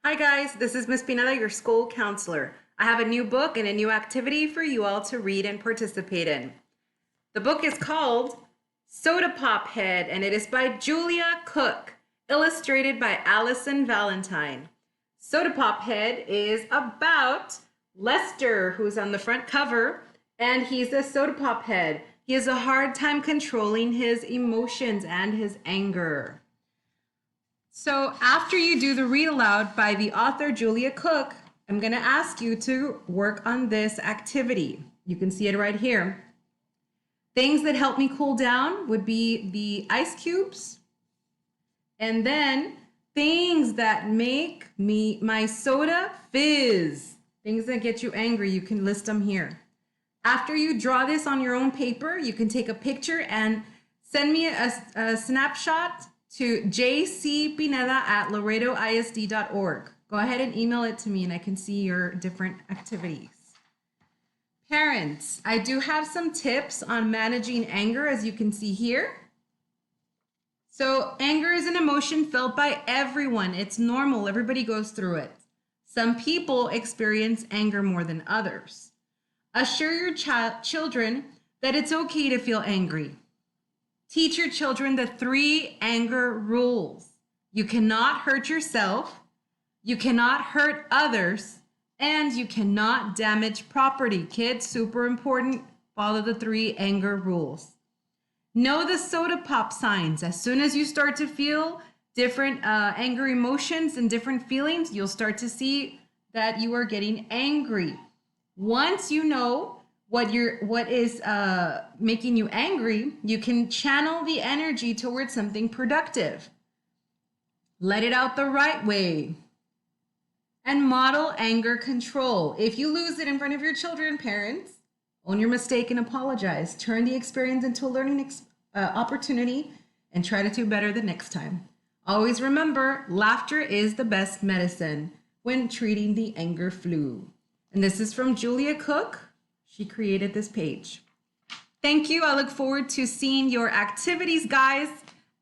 Hi guys, this is Miss Pineda, your school counselor. I have a new book and a new activity for you all to read and participate in. The book is called Sodapop Head and it is by Julia Cook, illustrated by Allison Valentine. Sodapop Head is about Lester, who's on the front cover, and he's a soda pop head. He has a hard time controlling his emotions and his anger. So after you do the read aloud by the author Julia Cook, I'm going to ask you to work on this activity. You can see it right here. Things that help me cool down would be the ice cubes. And then things that make my soda fizz. Things that get you angry, you can list them here. After you draw this on your own paper, you can take a picture and send me a snapshot to jcpineda@laredoisd.org. Go ahead and email it to me and I can see your different activities. Parents, I do have some tips on managing anger, as you can see here. So anger is an emotion felt by everyone. It's normal. Everybody goes through it. Some people experience anger more than others. Assure your children that it's okay to feel angry. Teach your children the 3 anger rules. You cannot hurt yourself, you cannot hurt others, and you cannot damage property. Kids, super important. Follow the 3 anger rules. Know the soda pop signs. As soon as you start to feel different anger emotions and different feelings, you'll start to see that you are getting angry. Once you know what is making you angry, you can channel the energy towards something productive. Let it out the right way. And model anger control. If you lose it in front of your children, parents, own your mistake and apologize. Turn the experience into a learning opportunity and try to do better the next time. Always remember, laughter is the best medicine when treating the anger flu. And this is from Julia Cook. She created this page. Thank you. I look forward to seeing your activities, guys.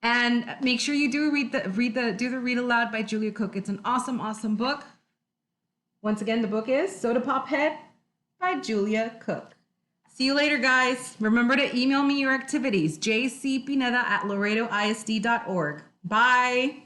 And make sure you do do the read aloud by Julia Cook. It's an awesome book. Once again, the book is Sodapop Head by Julia Cook. See you later, guys. Remember to email me your activities, jcpineda@laredoisd.org. Bye.